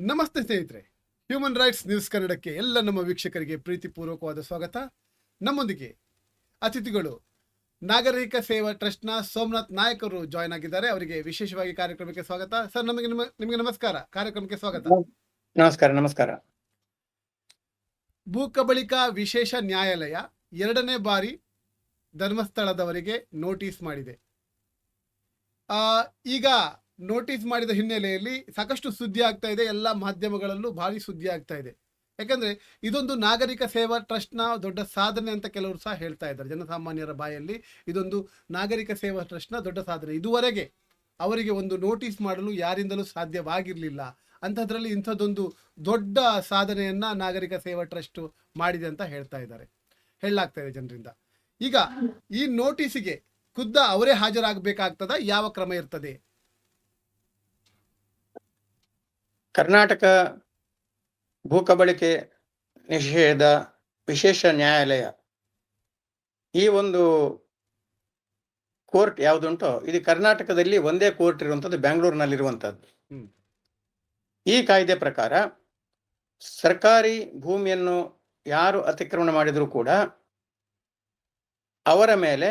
ನಮಸ್ತೆ ಸ್ನೇಹಿತರೆ, human rights news ಕನ್ನಡಕ್ಕೆ ಎಲ್ಲ ನಮ್ಮ ವೀಕ್ಷಕರಿಗೆ ಪ್ರೀತಿಪೂರ್ವಕವಾದ ಸ್ವಾಗತ. ನಮ್ಮೊಂದಿಗೆ ಅತಿಥಿಗಳು ನಾಗರಿಕ ಸೇವಾ ಟ್ರಸ್ಟ್ನ ಸೋಮನಾಥ್ ನಾಯಕ್ ಅವರು ಜಾಯ್ನ್ ಆಗಿದ್ದಾರೆ. ಅವರಿಗೆ ವಿಶೇಷವಾಗಿ ಕಾರ್ಯಕ್ರಮಕ್ಕೆ ಸ್ವಾಗತ. ಸರ್, ನಿಮಗೆ ನಮಸ್ಕಾರ. ಕಾರ್ಯಕ್ರಮಕ್ಕೆ ಸ್ವಾಗತ. ನಮಸ್ಕಾರ. ಭೂ ಕಬಳಿಕಾ ವಿಶೇಷ ನ್ಯಾಯಾಲಯ 2ನೇ ಬಾರಿ ಧರ್ಮಸ್ಥಳದವರಿಗೆ ನೋಟಿಸ್ ಮಾಡಿದೆ. ಈಗ ನೋಟಿಸ್ ಮಾಡಿದ ಹಿನ್ನೆಲೆಯಲ್ಲಿ ಸಾಕಷ್ಟು ಸುದ್ದಿ ಆಗ್ತಾ ಇದೆ. ಎಲ್ಲ ಮಾಧ್ಯಮಗಳಲ್ಲೂ ಭಾರಿ ಸುದ್ದಿ ಆಗ್ತಾ ಇದೆ. ಯಾಕಂದ್ರೆ ಇದೊಂದು ನಾಗರಿಕ ಸೇವಾ ಟ್ರಸ್ಟ್ನ ದೊಡ್ಡ ಸಾಧನೆ ಅಂತ ಕೆಲವರು ಸಹ ಹೇಳ್ತಾ ಇದ್ದಾರೆ. ಜನಸಾಮಾನ್ಯರ ಬಾಯಲ್ಲಿ ಇದೊಂದು ನಾಗರಿಕ ಸೇವಾ ಟ್ರಸ್ಟ್ನ ದೊಡ್ಡ ಸಾಧನೆ. ಇದುವರೆಗೆ ಅವರಿಗೆ ಒಂದು ನೋಟಿಸ್ ಮಾಡಲು ಯಾರಿಂದಲೂ ಸಾಧ್ಯವಾಗಿರಲಿಲ್ಲ. ಅಂಥದ್ರಲ್ಲಿ ಇಂಥದ್ದೊಂದು ದೊಡ್ಡ ಸಾಧನೆಯನ್ನ ನಾಗರಿಕ ಸೇವಾ ಟ್ರಸ್ಟ್ ಮಾಡಿದೆ ಅಂತ ಹೇಳಲಾಗ್ತಾ ಇದೆ ಜನರಿಂದ. ಈಗ ಈ ನೋಟಿಸಿಗೆ ಖುದ್ದ ಅವರೇ ಹಾಜರಾಗಬೇಕಾಗ್ತದ? ಯಾವ ಕ್ರಮ ಇರ್ತದೆ? ಕರ್ನಾಟಕ ಭೂ ಕಬಳಿಕೆ ನಿಷೇಧ ವಿಶೇಷ ನ್ಯಾಯಾಲಯ ಈ ಒಂದು ಕೋರ್ಟ್ ಯಾವುದುಂಟೋ ಇದು ಕರ್ನಾಟಕದಲ್ಲಿ ಒಂದೇ ಕೋರ್ಟ್ ಇರುವಂಥದ್ದು, ಬೆಂಗಳೂರಿನಲ್ಲಿರುವಂಥದ್ದು. ಈ ಕಾಯ್ದೆ ಪ್ರಕಾರ ಸರ್ಕಾರಿ ಭೂಮಿಯನ್ನು ಯಾರು ಅತಿಕ್ರಮಣ ಮಾಡಿದರೂ ಕೂಡ ಅವರ ಮೇಲೆ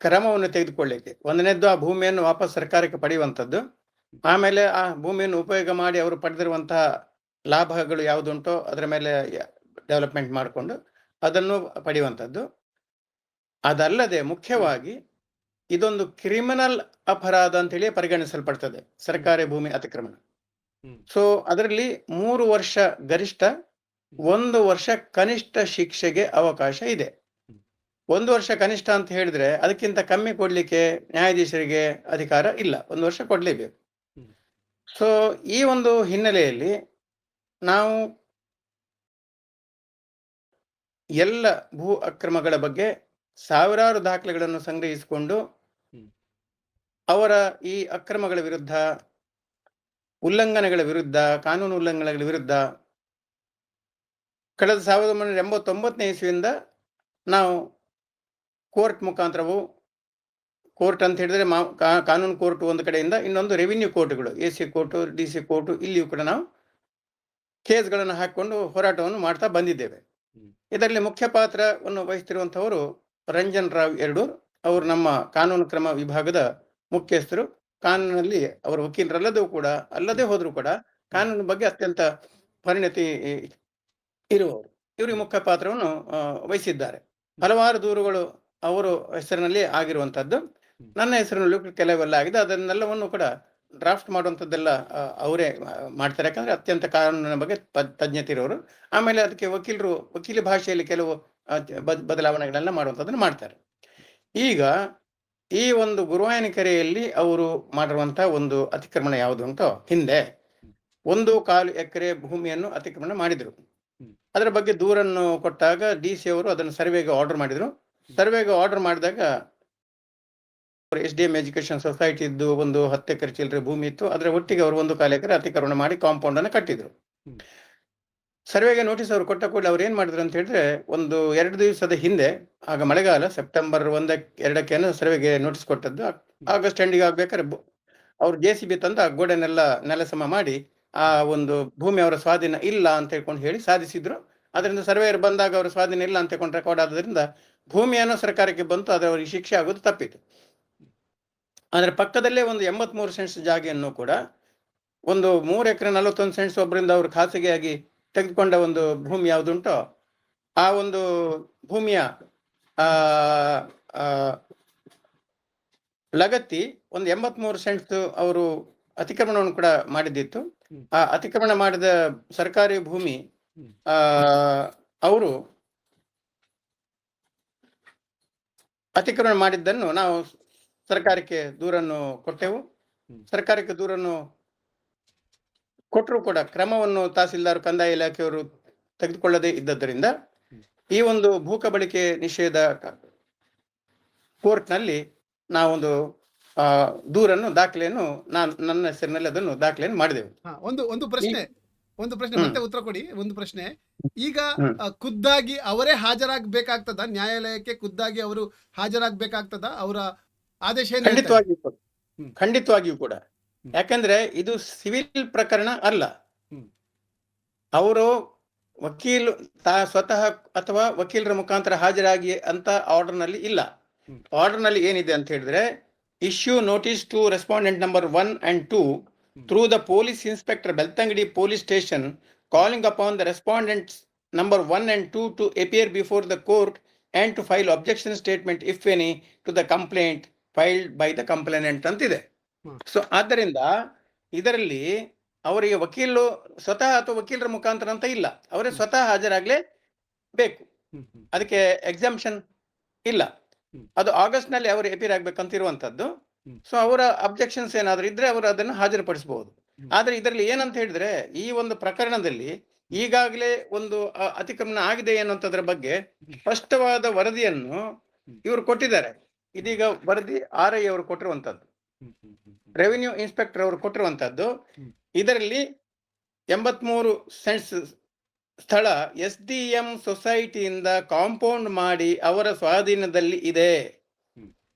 ಕ್ರಮವನ್ನು ತೆಗೆದುಕೊಳ್ಳಿಕ್ಕೆ, ಒಂದನೇದ್ದು ಆ ಭೂಮಿಯನ್ನು ವಾಪಸ್ ಸರ್ಕಾರಕ್ಕೆ ಪಡೆಯುವಂಥದ್ದು, ಆಮೇಲೆ ಆ ಭೂಮಿಯನ್ನು ಉಪಯೋಗ ಮಾಡಿ ಅವರು ಪಡೆದಿರುವಂತಹ ಲಾಭಗಳು ಯಾವುದುಂಟೋ ಅದರ ಮೇಲೆ ಡೆವಲಪ್ಮೆಂಟ್ ಮಾಡಿಕೊಂಡು ಅದನ್ನು ಪಡೆಯುವಂಥದ್ದು. ಅದಲ್ಲದೆ ಮುಖ್ಯವಾಗಿ ಇದೊಂದು ಕ್ರಿಮಿನಲ್ ಅಪರಾಧ ಅಂತೇಳಿ ಪರಿಗಣಿಸಲ್ಪಡ್ತದೆ ಸರ್ಕಾರಿ ಭೂಮಿ ಅತಿಕ್ರಮಣ. ಸೊ ಅದರಲ್ಲಿ 3 ವರ್ಷ ಗರಿಷ್ಠ, 1 ವರ್ಷ ಕನಿಷ್ಠ ಶಿಕ್ಷೆಗೆ ಅವಕಾಶ ಇದೆ. 1 ವರ್ಷ ಕನಿಷ್ಠ ಅಂತ ಹೇಳಿದ್ರೆ ಅದಕ್ಕಿಂತ ಕಮ್ಮಿ ಕೊಡ್ಲಿಕ್ಕೆ ನ್ಯಾಯಾಧೀಶರಿಗೆ ಅಧಿಕಾರ ಇಲ್ಲ, 1 ವರ್ಷ ಕೊಡ್ಲೇಬೇಕು. ಸೊ ಈ ಒಂದು ಹಿನ್ನೆಲೆಯಲ್ಲಿ ನಾವು ಎಲ್ಲ ಭೂ ಅಕ್ರಮಗಳ ಬಗ್ಗೆ ಸಾವಿರಾರು ದಾಖಲೆಗಳನ್ನು ಸಂಗ್ರಹಿಸಿಕೊಂಡು ಅವರ ಈ ಅಕ್ರಮಗಳ ವಿರುದ್ಧ, ಉಲ್ಲಂಘನೆಗಳ ವಿರುದ್ಧ, ಕಾನೂನು ಉಲ್ಲಂಘನೆಗಳ ವಿರುದ್ಧ ಕಳೆದ 1989ನೇ ಇಸ್ವಿಯಿಂದ ನಾವು ಕೋರ್ಟ್ ಮುಖಾಂತರವು, ಕೋರ್ಟ್ ಅಂತ ಹೇಳಿದ್ರೆ ಕಾನೂನು ಕೋರ್ಟ್ ಒಂದು ಕಡೆಯಿಂದ, ಇನ್ನೊಂದು ರೆವಿನ್ಯೂ ಕೋರ್ಟ್ಗಳು, AC ಕೋರ್ಟು, DC ಕೋರ್ಟು, ಇಲ್ಲಿಯೂ ಕೂಡ ನಾವು ಕೇಸ್ಗಳನ್ನು ಹಾಕಿಕೊಂಡು ಹೋರಾಟವನ್ನು ಮಾಡ್ತಾ ಬಂದಿದ್ದೇವೆ. ಇದರಲ್ಲಿ ಮುಖ್ಯ ಪಾತ್ರವನ್ನು ವಹಿಸ್ತಿರುವಂಥವರು ರಂಜನ್ ರಾವ್ ಯರಡೂರ್. ಅವರು ನಮ್ಮ ಕಾನೂನು ಕ್ರಮ ವಿಭಾಗದ ಮುಖ್ಯಸ್ಥರು. ಕಾನೂನಲ್ಲಿ ಅವರ ಅಲ್ಲದೆ ಹೋದರೂ ಕೂಡ ಕಾನೂನು ಬಗ್ಗೆ ಅತ್ಯಂತ ಪರಿಣತಿ ಇರುವವರು. ಇವರು ಮುಖ್ಯ ಪಾತ್ರವನ್ನು ವಹಿಸಿದ್ದಾರೆ. ಹಲವಾರು ದೂರುಗಳು ಅವರು ಹೆಸರಿನಲ್ಲಿ ಆಗಿರುವಂಥದ್ದು, ನನ್ನ ಹೆಸರಿನಲ್ಲೂ ಕೆಲವೆಲ್ಲ ಆಗಿದೆ. ಅದನ್ನೆಲ್ಲವನ್ನು ಕೂಡ ಡ್ರಾಫ್ಟ್ ಮಾಡುವಂಥದ್ದೆಲ್ಲ ಅವರೇ ಮಾಡ್ತಾರೆ, ಯಾಕಂದ್ರೆ ಅತ್ಯಂತ ಕಾನೂನಿನ ಬಗ್ಗೆ ತಜ್ಞತೆ ಇರೋರು. ಆಮೇಲೆ ಅದಕ್ಕೆ ವಕೀಲಿ ಭಾಷೆಯಲ್ಲಿ ಕೆಲವು ಬದಲಾವಣೆಗಳನ್ನ ಮಾಡುವಂಥದ್ದನ್ನು ಮಾಡ್ತಾರೆ. ಈಗ ಈ ಒಂದು ಗುರುವಾಯನಕೆರೆಯಲ್ಲಿ ಅವರು ಮಾಡಿರುವಂತಹ ಒಂದು ಅತಿಕ್ರಮಣ ಯಾವುದುಂಟೋ, ಹಿಂದೆ 1.25 ಎಕರೆ ಭೂಮಿಯನ್ನು ಅತಿಕ್ರಮಣ ಮಾಡಿದ್ರು. ಅದರ ಬಗ್ಗೆ ದೂರನ್ನು ಕೊಟ್ಟಾಗ DC ಅವರು ಅದನ್ನು ಸರ್ವೆಗೆ ಆರ್ಡರ್ ಮಾಡಿದ್ರು. ಸರ್ವೆಗೆ ಆರ್ಡರ್ ಮಾಡಿದಾಗ SDM ಎಜುಕೇಶನ್ ಸೊಸೈಟಿ ಇದ್ದು ಒಂದು 10 ಎಕರೆ ಚಿಲ್ಲರೆ ಭೂಮಿ ಇತ್ತು. ಅದರ ಒಟ್ಟಿಗೆ ಅವರು 1.25 ಎಕರೆ ಅತಿಕ್ರಮಣ ಮಾಡಿ ಕಾಂಪೌಂಡ್ ಅನ್ನು ಕಟ್ಟಿದ್ರು. ಸರ್ವೆಗೆ ನೋಟಿಸ್ ಅವರು ಕೊಟ್ಟ ಕೂಡಲೇ ಅವ್ರು ಏನ್ ಮಾಡಿದ್ರು ಅಂತ ಹೇಳಿದ್ರೆ, 2 ದಿವಸದ ಹಿಂದೆ, ಆಗ ಮಳೆಗಾಲ, ಸೆಪ್ಟೆಂಬರ್ 1-2 ಸರ್ವೆಗೆ ನೋಟಿಸ್ ಕೊಟ್ಟದ್ದು. ಆಗಸ್ಟ್ ಎಂಡಿಗೆ ಆಗ್ಬೇಕಾದ್ರೆ ಅವ್ರು JCB ತಂದು ಆ ಗೋಡೆನೆಲ್ಲ ನೆಲಸಮ ಮಾಡಿ ಆ ಒಂದು ಭೂಮಿ ಅವರ ಸ್ವಾಧೀನ ಇಲ್ಲ ಅಂತ ಹೇಳ್ಕೊಂಡು ಹೇಳಿ ಸಾಧಿಸಿದ್ರು. ಅದರಿಂದ ಸರ್ವೇಯರ್ ಬಂದಾಗ ಅವರ ಸ್ವಾಧೀನ ಇಲ್ಲ ಅಂತ ಹೇಳ್ಕೊಂಡು ರೆಕಾರ್ಡ್ ಆದ್ರಿಂದ ಭೂಮಿಯನ್ನು ಸರ್ಕಾರಕ್ಕೆ ಬಂತು. ಅದರವರಿಗೆ ಶಿಕ್ಷೆ ಆಗೋದು ತಪ್ಪಿತು. ಅದರ ಪಕ್ಕದಲ್ಲೇ ಒಂದು 83 ಸೆಂಟ್ಸ್ ಜಾಗೆಯನ್ನು ಕೂಡ, ಒಂದು 3 ಎಕರೆ 41 ಸೆಂಟ್ಸ್ ಒಬ್ಬರಿಂದ ಅವರು ಖಾಸಗಿಯಾಗಿ ತೆಗೆದುಕೊಂಡ ಒಂದು ಭೂಮಿ ಯಾವುದುಂಟೋ ಆ ಒಂದು ಭೂಮಿಯ ಲಗತ್ತಿ ಒಂದು 83 ಸೆಂಟ್ಸ್ ಅವರು ಅತಿಕ್ರಮಣವನ್ನು ಕೂಡ ಮಾಡಿದ್ದಿತ್ತು. ಆ ಅತಿಕ್ರಮಣ ಮಾಡಿದ ಸರ್ಕಾರಿ ಭೂಮಿ ಅವರು ಅತಿಕ್ರಮಣ ಮಾಡಿದ್ದನ್ನು ನಾವು ಸರ್ಕಾರಕ್ಕೆ ದೂರನ್ನು ಕೊಟ್ಟೆವು. ಸರ್ಕಾರಕ್ಕೆ ದೂರನ್ನು ಕೊಟ್ಟರು ಕೂಡ ಕ್ರಮವನ್ನು ತಹಸೀಲ್ದಾರ್, ಕಂದಾಯ ಇಲಾಖೆಯವರು ತೆಗೆದುಕೊಳ್ಳದೆ ಇದ್ದದ್ದರಿಂದ ಈ ಒಂದು ಭೂ ಕಬಳಿಕೆ ನಿಷೇಧ ಕೋರ್ಟ್ನಲ್ಲಿ ನಾವೊಂದು ದೂರನ್ನು, ದಾಖಲೆಯನ್ನು, ನನ್ನ ಹೆಸರಿನಲ್ಲಿ ಅದನ್ನು ದಾಖಲೆಯನ್ನು ಮಾಡಿದೆವು. ಒಂದು ಪ್ರಶ್ನೆ ಮತ್ತೆ ಉತ್ತರ ಕೊಡಿ. ಒಂದು ಪ್ರಶ್ನೆ, ಈಗ ಖುದ್ದಾಗಿ ಅವರೇ ಹಾಜರಾಗಬೇಕಾಗ್ತದ ನ್ಯಾಯಾಲಯಕ್ಕೆ? ಖುದ್ದಾಗಿ ಅವರು ಹಾಜರಾಗಬೇಕಾಗ್ತದ? ಅವರ ಆದೇಶ? ಖಂಡಿತವಾಗಿಯೂ ಕೂಡ. ಯಾಕಂದ್ರೆ ಇದು ಸಿವಿಲ್ ಪ್ರಕರಣ ಅಲ್ಲ, ಹ್ಮ್. ಅವರು ವಕೀಲು ಸ್ವತಃ ಅಥವಾ ವಕೀಲರ ಮುಖಾಂತರ ಹಾಜರಾಗಿ ಅಂತ ಆರ್ಡರ್ ನಲ್ಲಿ ಇಲ್ಲ. ಹ್ಮ್. ಆರ್ಡರ್ ನಲ್ಲಿ ಏನಿದೆ ಅಂತ ಹೇಳಿದ್ರೆ, issue notice to respondent number 1 and 2 through the police inspector Belthangady police station calling upon the respondents number 1 and 2 to appear before the court and to file objection statement if any to the complaint filed by the complainant ಅಂತಿದೆ. So ಆದ್ದರಿಂದ ಇದರಲ್ಲಿ ಅವರಿಗೆ ವಕೀಲರು ಸ್ವತಃ ಅಥವಾ ವಕೀಲರ ಮುಖಾಂತರ ಅಂತ ಇಲ್ಲ, ಅವರೇ ಸ್ವತಃ ಹಾಜರಾಗಲೇ ಬೇಕು. ಅದಕ್ಕೆ ಎಕ್ಸಾಮ್ಷನ್ ಇಲ್ಲ. ಅದು ಆಗಸ್ಟ್ ನಲ್ಲಿ ಅವರು ಎಪಿರ್ ಆಗ್ಬೇಕಂತಿರುವಂತದ್ದು. ಸೊ ಅವರ ಅಬ್ಜೆಕ್ಷನ್ಸ್ ಏನಾದ್ರು ಇದ್ರೆ ಅವರು ಅದನ್ನು ಹಾಜರುಪಡಿಸಬಹುದು. ಆದ್ರೆ ಇದರಲ್ಲಿ ಏನಂತ ಹೇಳಿದ್ರೆ, ಈ ಒಂದು ಪ್ರಕರಣದಲ್ಲಿ ಈಗಾಗಲೇ ಒಂದು ಅತಿಕ್ರಮಣ ಆಗಿದೆ ಅನ್ನುವಂಥದ್ರ ಬಗ್ಗೆ ಸ್ಪಷ್ಟವಾದ ವರದಿಯನ್ನು ಇವರು ಕೊಟ್ಟಿದ್ದಾರೆ. ಇದೀಗ ವರದಿ RI ಅವರು ಕೊಟ್ಟಿರುವಂತದ್ದು, ರೆವಿನ್ಯೂ ಇನ್ಸ್ಪೆಕ್ಟರ್ ಅವರು ಕೊಟ್ಟಿರುವಂತದ್ದು. ಇದರಲ್ಲಿ 83 ಸೆಂಟ್ಸ್ ಸ್ಥಳ SDM ಸೊಸೈಟಿಯಿಂದ ಕಾಂಪೌಂಡ್ ಮಾಡಿ ಅವರ ಸ್ವಾಧೀನದಲ್ಲಿ ಇದೆ.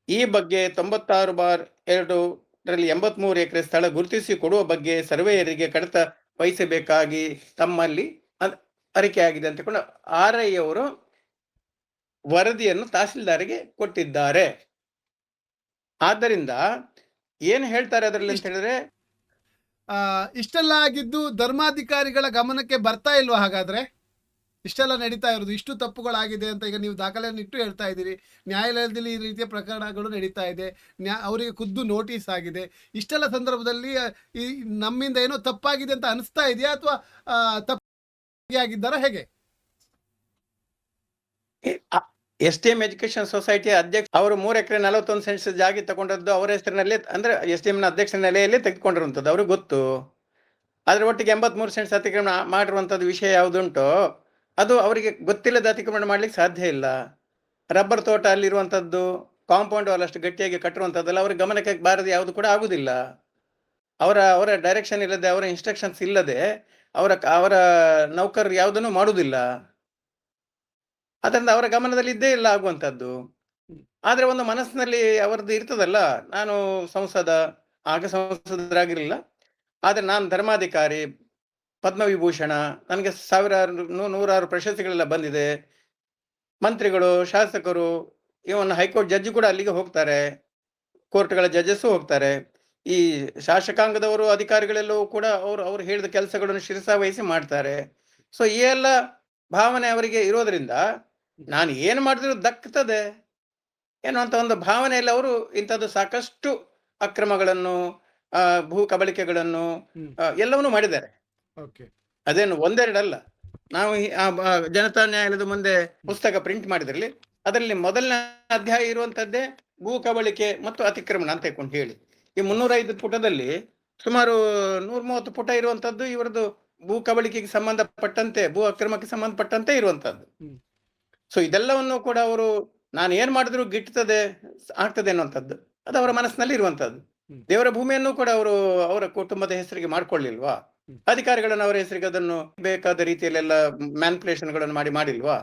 ಈ ಬಗ್ಗೆ 96/2 ರಲ್ಲಿ 83 ಎಕರೆ ಸ್ಥಳ ಗುರುತಿಸಿ ಕೊಡುವ ಬಗ್ಗೆ ಸರ್ವೇಯರಿಗೆ ಕಡತ ವಹಿಸಬೇಕಾಗಿ ತಮ್ಮಲ್ಲಿ ಅರಿಕೆಯಾಗಿದೆ ಅಂತಕೊಂಡು RI ಅವರು ವರದಿಯನ್ನು ತಹಸೀಲ್ದಾರಿಗೆ ಕೊಟ್ಟಿದ್ದಾರೆ. ಆದ್ದರಿಂದ ಏನು ಹೇಳ್ತಾರೆ ಅದರಲ್ಲಿ ಅಂತ ಹೇಳಿದ್ರೆ, ಇಷ್ಟೆಲ್ಲ ಆಗಿದ್ದು ಧರ್ಮಾಧಿಕಾರಿಗಳ ಗಮನಕ್ಕೆ ಬರ್ತಾ ಇಲ್ವಾ? ಹಾಗಾದ್ರೆ ಇಷ್ಟೆಲ್ಲ ನಡೀತಾ ಇರೋದು, ಇಷ್ಟು ತಪ್ಪುಗಳಾಗಿದೆ ಅಂತ ಈಗ ನೀವು ದಾಖಲೆಯನ್ನು ಇಟ್ಟು ಹೇಳ್ತಾ ಇದ್ದೀರಿ, ನ್ಯಾಯಾಲಯದಲ್ಲಿ ಈ ರೀತಿಯ ಪ್ರಕರಣಗಳು ನಡೀತಾ ಇದೆ, ಅವರಿಗೆ ಖುದ್ದು ನೋಟಿಸ್ ಆಗಿದೆ. ಇಷ್ಟೆಲ್ಲ ಸಂದರ್ಭದಲ್ಲಿ ಈ ನಮ್ಮಿಂದ ಏನೋ ತಪ್ಪಾಗಿದೆ ಅಂತ ಅನಿಸ್ತಾ ಇದೆಯಾ, ಅಥವಾ ತಪ್ಪಾಗಿದ್ದಾರಾ, ಹೇಗೆ? SDM ಎಜುಕೇಶನ್ ಸೊಸೈಟಿ ಅಧ್ಯಕ್ಷ ಅವರು 3 ಎಕರೆ 41 ಸೆಂಟ್ಸ್ ಜಾಗ ತಗೊಂಡದ್ದು ಅವರ ಹೆಸರಿನಲ್ಲಿ, ಅಂದ್ರೆ SDM ನ ಅಧ್ಯಕ್ಷರ ನೆಲೆಯಲ್ಲಿ ತೆಗೆದುಕೊಂಡಿರುವಂಥದ್ದು ಅವ್ರಿಗೆ ಗೊತ್ತು. ಅದ್ರ ಒಟ್ಟಿಗೆ 83 ಸೆಂಟ್ಸ್ ಅತಿಕ್ರಮಣ ಮಾಡಿರುವಂಥದ್ದು ವಿಷಯ ಯಾವುದುಂಟೋ ಅದು ಅವರಿಗೆ ಗೊತ್ತಿಲ್ಲದ ಅತಿಕ್ರಮಣ ಮಾಡ್ಲಿಕ್ಕೆ ಸಾಧ್ಯ ಇಲ್ಲ. ರಬ್ಬರ್ ತೋಟ ಅಲ್ಲಿರುವಂಥದ್ದು, ಕಾಂಪೌಂಡ್ ವಾಲ್ ಅಷ್ಟು ಗಟ್ಟಿಯಾಗಿ ಕಟ್ಟಿರುವಂಥದ್ದೆಲ್ಲ ಅವ್ರ ಗಮನಕ್ಕೆ ಬಾರದೆ ಯಾವುದು ಕೂಡ ಆಗುದಿಲ್ಲ. ಅವರ ಡೈರೆಕ್ಷನ್ ಇಲ್ಲದೆ, ಅವರ ಇನ್ಸ್ಟ್ರಕ್ಷನ್ಸ್ ಇಲ್ಲದೆ ಅವರ ನೌಕರರು ಯಾವುದನ್ನು ಮಾಡುವುದಿಲ್ಲ. ಅದರಿಂದ ಅವರ ಗಮನದಲ್ಲಿ ಇದ್ದೇ ಇಲ್ಲ ಆಗುವಂಥದ್ದು. ಆದ್ರೆ ಒಂದು ಮನಸ್ಸಿನಲ್ಲಿ ಅವರದ್ದು ಇರ್ತದಲ್ಲ, ನಾನು ಸಂಸದರಾಗಿರಲಿಲ್ಲ, ಆದ್ರೆ ನಾನು ಧರ್ಮಾಧಿಕಾರಿ, ಪದ್ಮವಿಭೂಷಣ, ನನಗೆ ನೂರಾರು ಪ್ರಶಸ್ತಿಗಳೆಲ್ಲ ಬಂದಿದೆ. ಮಂತ್ರಿಗಳು, ಶಾಸಕರು, ಇವನ್ ಹೈಕೋರ್ಟ್ ಜಡ್ಜ್ ಕೂಡ ಅಲ್ಲಿಗೆ ಹೋಗ್ತಾರೆ, ಕೋರ್ಟ್ಗಳ ಜಡ್ಜಸ್ಸು ಹೋಗ್ತಾರೆ. ಈ ಶಾಸಕಾಂಗದವರು, ಅಧಿಕಾರಿಗಳೆಲ್ಲವೂ ಕೂಡ ಅವರು ಹೇಳಿದ ಕೆಲಸಗಳನ್ನು ಶಿರಸಾವಹಿಸಿ ಮಾಡ್ತಾರೆ. ಸೊ ಈ ಎಲ್ಲ ಭಾವನೆ ಅವರಿಗೆ ಇರೋದ್ರಿಂದ ನಾನು ಏನು ಮಾಡಿದ್ರು ದಕ್ಕುತ್ತದೆ ಎನ್ನುವಂತ ಒಂದು ಭಾವನೆಯಲ್ಲಿ ಅವರು ಇಂಥದ್ದು ಸಾಕಷ್ಟು ಅಕ್ರಮಗಳನ್ನು, ಭೂ ಕಬಳಿಕೆಗಳನ್ನು ಎಲ್ಲವನ್ನೂ ಮಾಡಿದ್ದಾರೆ. ಅದೇನು ಒಂದೆರಡಲ್ಲ. ನಾವು ಜನತಾ ನ್ಯಾಯಾಲಯದ ಮುಂದೆ ಪುಸ್ತಕ ಪ್ರಿಂಟ್ ಮಾಡಿದ್ರಲ್ಲಿ ಅದರಲ್ಲಿ ಮೊದಲನೇ ಅಧ್ಯಾಯ ಇರುವಂತದ್ದೇ ಭೂ ಕಬಳಿಕೆ ಮತ್ತು ಅತಿಕ್ರಮಣ ಅಂತ ಹೇಳ್ಕೊಂಡು ಹೇಳಿ. ಈ 305 ಪುಟದಲ್ಲಿ ಸುಮಾರು 130 ಪುಟ ಇರುವಂತದ್ದು ಇವರದ್ದು ಭೂ ಕಬಳಿಕೆಗೆ ಸಂಬಂಧಪಟ್ಟಂತೆ, ಭೂ ಅಕ್ರಮಕ್ಕೆ ಸಂಬಂಧಪಟ್ಟಂತೆ ಇರುವಂತದ್ದು. ಸೊ ಇದೆಲ್ಲವನ್ನು ಕೂಡ ಅವರು ನಾನು ಏನ್ ಮಾಡಿದ್ರು ಗಿಟ್ಟುತ್ತದೆ, ಆಗ್ತದೆ ಅನ್ನುವಂಥದ್ದು ಅದು ಅವರ ಮನಸ್ಸಿನಲ್ಲಿ ಇರುವಂತದ್ದು. ದೇವರ ಭೂಮಿಯನ್ನು ಕೂಡ ಅವರು ಅವರ ಕುಟುಂಬದ ಹೆಸರಿಗೆ ಮಾಡ್ಕೊಳ್ಳಿಲ್ವಾ? ಅಧಿಕಾರಿಗಳನ್ನು ಅವರ ಹೆಸರಿಗೆ ಅದನ್ನು ಬೇಕಾದ ರೀತಿಯಲ್ಲೆಲ್ಲ ಮ್ಯಾನ್ಪುಲೇಷನ್ಗಳನ್ನು ಮಾಡಿಲ್ವಾ?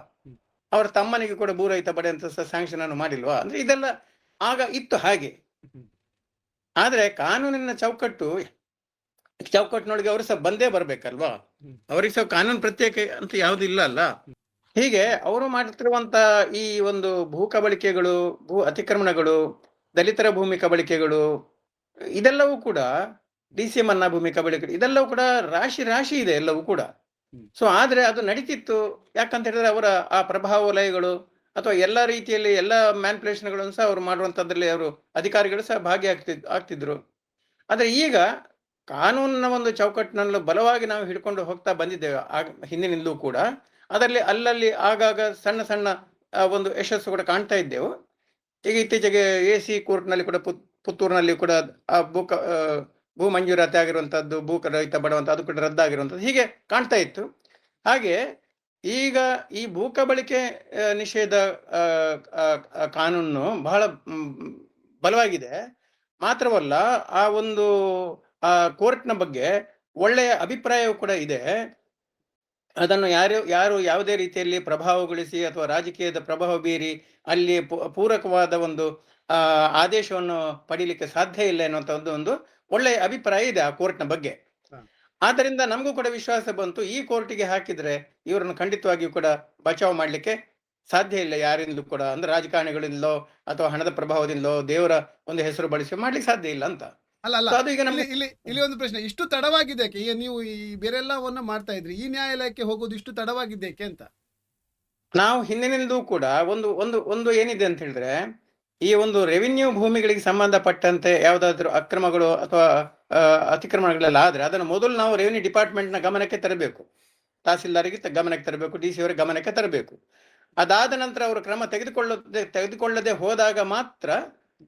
ಅವರ ತಮ್ಮನಿಗೆ ಕೂಡ ಭೂರಹಿತ ಬಡೆ ಅಂತ ಸ್ಯಾಂಕ್ಷನ್ ಅನ್ನು ಮಾಡಿಲ್ವಾ? ಅಂದ್ರೆ ಇದೆಲ್ಲ ಆಗ ಇತ್ತು ಹಾಗೆ. ಆದ್ರೆ ಕಾನೂನಿನ ಚೌಕಟ್ಟಿನೊಳಗೆ ಅವರು ಸಹ ಬಂದೇ ಬರ್ಬೇಕಲ್ವಾ? ಅವರಿಗೆ ಸಹ ಕಾನೂನು ಪ್ರತ್ಯೇಕ ಅಂತ ಯಾವುದು ಇಲ್ಲ ಅಲ್ಲ. ಹೀಗೆ ಅವರು ಮಾಡುತ್ತಿರುವಂತ ಈ ಒಂದು ಭೂ ಕಬಳಿಕೆಗಳು, ಭೂ ಅತಿಕ್ರಮಣಗಳು, ದಲಿತರ ಭೂಮಿ ಕಬಳಿಕೆಗಳು, ಇದೆಲ್ಲವೂ ಕೂಡ DC ಮನ್ನಾ ಭೂಮಿ ಕಬಳಿಕೆ, ಇದೆಲ್ಲವೂ ಕೂಡ ರಾಶಿ ಇದೆ ಎಲ್ಲವೂ ಕೂಡ. ಸೊ ಆದ್ರೆ ಅದು ನಡೀತಿತ್ತು. ಯಾಕಂತ ಹೇಳಿದ್ರೆ ಅವರ ಆ ಪ್ರಭಾವ ವಲಯಗಳು ಅಥವಾ ಎಲ್ಲಾ ರೀತಿಯಲ್ಲಿ ಎಲ್ಲ ಮ್ಯಾನ್ಪುಲೇಷನ್ಗಳನ್ನು ಸಹ ಅವರು ಮಾಡುವಂತದ್ರಲ್ಲಿ ಅವರು ಅಧಿಕಾರಿಗಳು ಸಹ ಆಗ್ತಿದ್ರು. ಆದ್ರೆ ಈಗ ಕಾನೂನಿನ ಒಂದು ಚೌಕಟ್ಟಿನಲ್ಲೂ ಬಲವಾಗಿ ನಾವು ಹಿಡ್ಕೊಂಡು ಹೋಗ್ತಾ ಬಂದಿದ್ದೇವೆ ಹಿಂದಿನಿಂದಲೂ ಕೂಡ. ಅದರಲ್ಲಿ ಅಲ್ಲಲ್ಲಿ ಆಗಾಗ ಸಣ್ಣ ಒಂದು ಯಶಸ್ಸು ಕೂಡ ಕಾಣ್ತಾ ಇದ್ದೆವು. ಈಗ ಇತ್ತೀಚೆಗೆ AC ಕೋರ್ಟ್ನಲ್ಲಿ ಕೂಡ ಪುತ್ತೂರಿನಲ್ಲಿ ಕೂಡ ಆ ಭೂ ಮಂಜೂರಾತಿ ಆಗಿರುವಂತದ್ದು, ಭೂ ರಹಿತ ಬಡವಂತ ಅದು ಕೂಡ ರದ್ದಾಗಿರುವಂಥದ್ದು ಹೀಗೆ ಕಾಣ್ತಾ ಇತ್ತು. ಹಾಗೆ ಈಗ ಈ ಭೂ ಕಬಳಿಕೆ ನಿಷೇಧ ಕಾನೂನು ಬಹಳ ಬಲವಾಗಿದೆ. ಮಾತ್ರವಲ್ಲ, ಆ ಒಂದು ಕೋರ್ಟ್ನ ಬಗ್ಗೆ ಒಳ್ಳೆಯ ಅಭಿಪ್ರಾಯವೂ ಕೂಡ ಇದೆ. ಅದನ್ನು ಯಾರು ಯಾವುದೇ ರೀತಿಯಲ್ಲಿ ಪ್ರಭಾವಗೊಳಿಸಿ ಅಥವಾ ರಾಜಕೀಯದ ಪ್ರಭಾವ ಬೀರಿ ಅಲ್ಲಿ ಪೂರಕವಾದ ಒಂದು ಆದೇಶವನ್ನು ಪಡೀಲಿಕ್ಕೆ ಸಾಧ್ಯ ಇಲ್ಲ ಎನ್ನುವಂತ ಒಂದು ಒಳ್ಳೆಯ ಅಭಿಪ್ರಾಯ ಇದೆ ಆ ಕೋರ್ಟ್ನ ಬಗ್ಗೆ. ಆದ್ದರಿಂದ ನಮಗೂ ಕೂಡ ವಿಶ್ವಾಸ ಬಂತು, ಈ ಕೋರ್ಟಿಗೆ ಹಾಕಿದ್ರೆ ಇವರನ್ನು ಖಂಡಿತವಾಗಿಯೂ ಕೂಡ ಬಚಾವ್ ಮಾಡ್ಲಿಕ್ಕೆ ಸಾಧ್ಯ ಇಲ್ಲ ಯಾರಿಂದಲೂ ಕೂಡ, ಅಂದ್ರೆ ರಾಜಕಾರಣಿಗಳಿಂದಲೋ ಅಥವಾ ಹಣದ ಪ್ರಭಾವದಿಂದಲೋ ದೇವರ ಒಂದು ಹೆಸರು ಬಳಸಿ ಮಾಡ್ಲಿಕ್ಕೆ ಸಾಧ್ಯ ಇಲ್ಲ ಅಂತ. ಅಲ್ಲ ಅಲ್ಲ ಸೊ ಅದು ಈಗ ಇಲ್ಲಿ ನಮ್ಗೆ ಇಲ್ಲಿ ಇಲ್ಲಿ ಒಂದು ಪ್ರಶ್ನೆ, ಇಷ್ಟು ತಡವಾಗಿದ್ದೇಕೆ? ಈಗ ನೀವು ಈ ಬೇರೆಲ್ಲವನ್ನ ಮಾಡ್ತಾ ಇದ್ರಿ, ಈ ನ್ಯಾಯಾಲಯಕ್ಕೆ ಹೋಗೋದು ಇಷ್ಟು ತಡವಾಗಿದ್ದೇಕೆ ಅಂತ? ನಾವು ಹಿಂದಿನಿಂದಲೂ ಕೂಡ ಒಂದು ಒಂದು ಒಂದು ಏನಿದೆ ಅಂತ ಹೇಳಿದ್ರೆ, ಈ ಒಂದು ರೆವಿನ್ಯೂ ಭೂಮಿಗಳಿಗೆ ಸಂಬಂಧಪಟ್ಟಂತೆ ಯಾವುದಾದ್ರೂ ಅಕ್ರಮಗಳು ಅಥವಾ ಅತಿಕ್ರಮಣಗಳೆಲ್ಲ ಆದ್ರೆ ಅದನ್ನು ಮೊದಲು ನಾವು ರೆವಿನ್ಯೂ ಡಿಪಾರ್ಟ್ಮೆಂಟ್ ನ ಗಮನಕ್ಕೆ ತರಬೇಕು, ತಹಸೀಲ್ದಾರಿಗೆ ಗಮನಕ್ಕೆ ತರಬೇಕು, ಡಿ ಸಿ ಅವರ ಗಮನಕ್ಕೆ ತರಬೇಕು. ಅದಾದ ನಂತರ ಅವರು ಕ್ರಮ ತೆಗೆದುಕೊಳ್ಳದೆ ಹೋದಾಗ ಮಾತ್ರ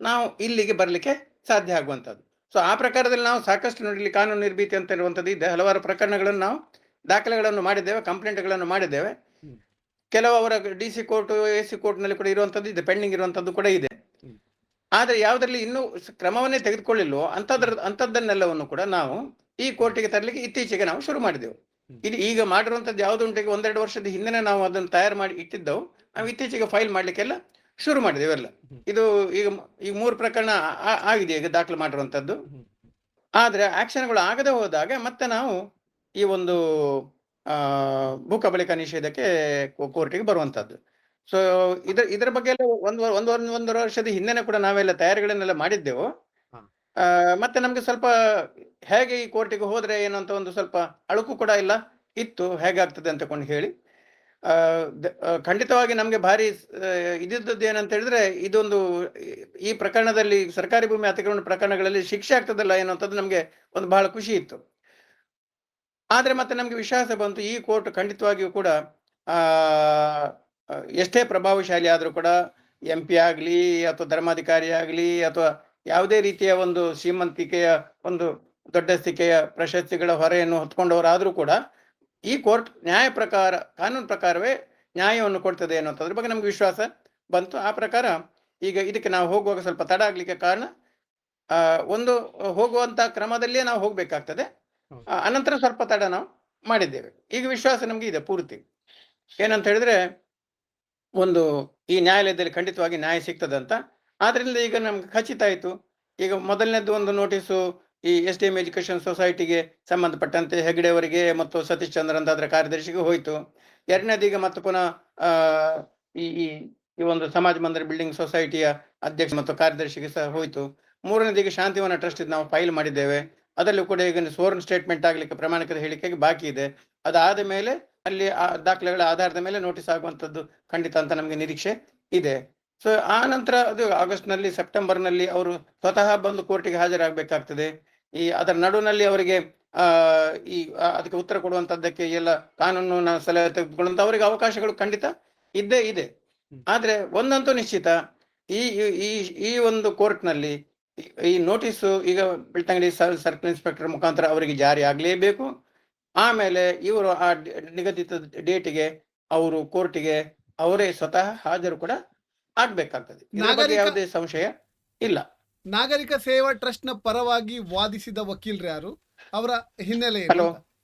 ನಾವು ಇಲ್ಲಿಗೆ ಬರಲಿಕ್ಕೆ ಸಾಧ್ಯ ಆಗುವಂಥದ್ದು. ಸೊ ಆ ಪ್ರಕಾರದಲ್ಲಿ ನಾವು ಸಾಕಷ್ಟು ನೋಡಲಿ ಕಾನೂನು ನಿರ್ಭೀತಿ ಅಂತ ಇರುವಂಥದ್ದು ಇದೆ. ಹಲವಾರು ಪ್ರಕರಣಗಳನ್ನು ನಾವು ದಾಖಲೆಗಳನ್ನು ಮಾಡಿದ್ದೇವೆ, ಕಂಪ್ಲೇಂಟ್ಗಳನ್ನು ಮಾಡಿದ್ದೇವೆ. ಹ್ಮ್. ಕೆಲವು ಅವರ D C court, A C court ನಲ್ಲಿ ಕೂಡ ಇರುವಂತದ್ದು ಇದೆ, ಪೆಂಡಿಂಗ್ ಇರುವಂತದ್ದು ಕೂಡ ಇದೆ. ಹ್ಮ್. ಆದ್ರೆ ಯಾವುದರಲ್ಲಿ ಇನ್ನೂ ಕ್ರಮವನ್ನೇ ತೆಗೆದುಕೊಳ್ಳಿಲ್ವೋ ಅಂಥದ್ದನ್ನೆಲ್ಲವನ್ನು ಕೂಡ ನಾವು ಈ ಕೋರ್ಟಿಗೆ ತರಲಿಕ್ಕೆ ಇತ್ತೀಚೆಗೆ ನಾವು ಶುರು ಮಾಡಿದೆವು. ಇದು ಈಗ ಮಾಡಿರುವಂತದ್ದು ಯಾವ್ದು ಉಂಟು, ಈಗ 1-2 ವರ್ಷದ ಹಿಂದೆ ನಾವು ಅದನ್ನು ತಯಾರು ಮಾಡಿ ಇಟ್ಟಿದ್ದೆವು. ನಾವು ಇತ್ತೀಚೆಗೆ ಫೈಲ್ ಮಾಡ್ಲಿಕ್ಕೆಲ್ಲ ಶುರು ಮಾಡಿದೆವು ಎಲ್ಲ. ಇದು ಈಗ 3 ಪ್ರಕರಣ ಆಗಿದೆ ಈಗ ದಾಖಲು ಮಾಡಿರುವಂತದ್ದು. ಆದ್ರೆ ಆಕ್ಷನ್ಗಳು ಆಗದೆ ಹೋದಾಗ ಮತ್ತೆ ನಾವು ಈ ಒಂದು ಭೂ ಕಬಳಿಕೆ ನಿಷೇಧಕ್ಕೆ ಕೋರ್ಟಿಗೆ ಬರುವಂತದ್ದು. ಸೊ ಇದರ ಬಗ್ಗೆ ಎಲ್ಲ ಒಂದು ವರ್ಷದ ಹಿಂದೆನೆ ಕೂಡ ನಾವೆಲ್ಲ ತಯಾರಿಗಳನ್ನೆಲ್ಲ ಮಾಡಿದ್ದೆವು. ಮತ್ತೆ ನಮ್ಗೆ ಸ್ವಲ್ಪ ಹೇಗೆ ಈ ಕೋರ್ಟಿಗೆ ಹೋದ್ರೆ ಏನು ಅಂತ ಒಂದು ಸ್ವಲ್ಪ ಅಳುಕು ಕೂಡ ಇಲ್ಲ ಇತ್ತು, ಹೇಗಾಗ್ತದೆ ಅಂತಕೊಂಡು ಹೇಳಿ. ಖಂಡಿತವಾಗಿ ನಮ್ಗೆ ಭಾರಿ ಇದಿದ್ದದ್ದು ಏನಂತ ಹೇಳಿದ್ರೆ, ಇದೊಂದು ಈ ಪ್ರಕರಣದಲ್ಲಿ ಸರ್ಕಾರಿ ಭೂಮಿ ಅತಿಕ್ರಮಣ ಪ್ರಕರಣಗಳಲ್ಲಿ ಶಿಕ್ಷೆ ಆಗ್ತದಲ್ಲ ಅನ್ನುವಂಥದ್ದು ನಮ್ಗೆ ಒಂದು ಬಹಳ ಖುಷಿ ಇತ್ತು. ಆದ್ರೆ ಮತ್ತೆ ನಮ್ಗೆ ವಿಶ್ವಾಸ ಬಂತು, ಈ ಕೋರ್ಟ್ ಖಂಡಿತವಾಗಿಯೂ ಕೂಡ ಎಷ್ಟೇ ಪ್ರಭಾವಶಾಲಿ ಆದ್ರೂ ಕೂಡ MP ಆಗ್ಲಿ ಅಥವಾ ಧರ್ಮಾಧಿಕಾರಿ ಆಗ್ಲಿ ಅಥವಾ ಯಾವುದೇ ರೀತಿಯ ಒಂದು ಶ್ರೀಮಂತಿಕೆಯ ಒಂದು ದೊಡ್ಡಸ್ತಿಕೆಯ ಪ್ರಶಸ್ತಿಗಳ ಹೊರೆಯನ್ನು ಹೊತ್ಕೊಂಡವರಾದ್ರೂ ಕೂಡ ಈ ಕೋರ್ಟ್ ನ್ಯಾಯ ಪ್ರಕಾರ, ಕಾನೂನು ಪ್ರಕಾರವೇ ನ್ಯಾಯವನ್ನು ಕೊಡ್ತದೆ ಅನ್ನೋದ್ರ ಬಗ್ಗೆ ನಮ್ಗೆ ವಿಶ್ವಾಸ ಬಂತು. ಆ ಪ್ರಕಾರ ಈಗ ಇದಕ್ಕೆ ನಾವು ಹೋಗುವಾಗ ಸ್ವಲ್ಪ ತಡ ಆಗ್ಲಿಕ್ಕೆ ಕಾರಣ, ಒಂದು ಹೋಗುವಂತ ಕ್ರಮದಲ್ಲಿಯೇ ನಾವು ಹೋಗ್ಬೇಕಾಗ್ತದೆ. ಅನಂತರ ಸ್ವಲ್ಪ ತಡ ನಾವು ಮಾಡಿದ್ದೇವೆ. ಈಗ ವಿಶ್ವಾಸ ನಮ್ಗೆ ಇದೆ ಪೂರ್ತಿ. ಏನಂತ ಹೇಳಿದ್ರೆ, ಒಂದು ಈ ನ್ಯಾಯಾಲಯದಲ್ಲಿ ಖಂಡಿತವಾಗಿ ನ್ಯಾಯ ಸಿಗ್ತದಂತ. ಆದ್ರಿಂದ ಈಗ ನಮ್ಗೆ ಖಚಿತ ಆಯ್ತು. ಈಗ ಮೊದಲನೇದು ಒಂದು ನೋಟಿಸು ಈ SDM ಎಜುಕೇಶನ್ ಸೊಸೈಟಿಗೆ ಸಂಬಂಧಪಟ್ಟಂತೆ ಹೆಗ್ಡೆ ಅವರಿಗೆ ಮತ್ತು ಸತೀಶ್ ಚಂದ್ರ ಅಂತ ಅದರ ಕಾರ್ಯದರ್ಶಿಗೆ ಹೋಯ್ತು. ಎರಡನೇದೀಗ ಮತ್ತೆ ಪುನಃ ಈ ಈ ಒಂದು ಸಮಾಜ ಮಂದಿರ ಬಿಲ್ಡಿಂಗ್ ಸೊಸೈಟಿಯ ಅಧ್ಯಕ್ಷ ಮತ್ತು ಕಾರ್ಯದರ್ಶಿಗೆ ಸಹ ಹೋಯ್ತು. ಮೂರನೇದೀಗ ಶಾಂತಿವನ ಟ್ರಸ್ಟ್ ನಾವು ಫೈಲ್ ಮಾಡಿದ್ದೇವೆ. ಅದರಲ್ಲೂ ಕೂಡ ಈಗ ಸ್ವರ್ಣ ಸ್ಟೇಟ್ಮೆಂಟ್ ಆಗ್ಲಿಕ್ಕೆ ಪ್ರಾಮಾಣಿಕದ ಹೇಳಿಕೆಗೆ ಬಾಕಿ ಇದೆ. ಅದಾದ ಮೇಲೆ ಅಲ್ಲಿ ಆ ದಾಖಲೆಗಳ ಆಧಾರದ ಮೇಲೆ ನೋಟಿಸ್ ಆಗುವಂತದ್ದು ಖಂಡಿತ ಅಂತ ನಮ್ಗೆ ನಿರೀಕ್ಷೆ ಇದೆ. ಸೊ ಆ ನಂತರ ಅದು ಆಗಸ್ಟ್ನಲ್ಲಿ, ಸೆಪ್ಟೆಂಬರ್ನಲ್ಲಿ ಅವರು ಸ್ವತಃ ಬಂದು ಕೋರ್ಟಿಗೆ ಹಾಜರಾಗಬೇಕಾಗ್ತದೆ. ಈ ಅದರ ನಡುವಿನಲ್ಲಿ ಅವರಿಗೆ ಅದಕ್ಕೆ ಉತ್ತರ ಕೊಡುವಂತದ್ದಕ್ಕೆ ಎಲ್ಲ ಕಾನೂನಿನ ಸಲಹೆ ತೆಗೆದುಕೊಳ್ಳುವಂತ ಅವರಿಗೆ ಅವಕಾಶಗಳು ಖಂಡಿತ ಇದ್ದೇ ಇದೆ. ಆದ್ರೆ ಒಂದಂತೂ ನಿಶ್ಚಿತ, ಈ ಈ ಈ ಒಂದು ಕೋರ್ಟ್ ನಲ್ಲಿ ಈ ನೋಟಿಸು ಈಗ ಬೆಳ್ತಂಗಡಿ ಸರ್ಕಲ್ ಇನ್ಸ್ಪೆಕ್ಟರ್ ಮುಖಾಂತರ ಅವರಿಗೆ ಜಾರಿ ಆಗ್ಲೇಬೇಕು. ಆಮೇಲೆ ಇವರು ಆ ನಿಗದಿತ ಡೇಟಿಗೆ ಅವರು ಕೋರ್ಟಿಗೆ ಅವರೇ ಸ್ವತಃ ಹಾಜರು ಕೂಡ ಆಗ್ಬೇಕಾಗ್ತದೆ. ಇದರ ಬಗ್ಗೆ ಯಾವುದೇ ಸಂಶಯ ಇಲ್ಲ. ನಾಗರಿಕ ಸೇವಾ ಟ್ರಸ್ಟ್ ನ ಪರವಾಗಿ ವಾದಿಸಿದ ವಕೀಲರು ಯಾರು, ಅವರ ಹಿನ್ನೆಲೆ ಏನು? ಹಲೋ.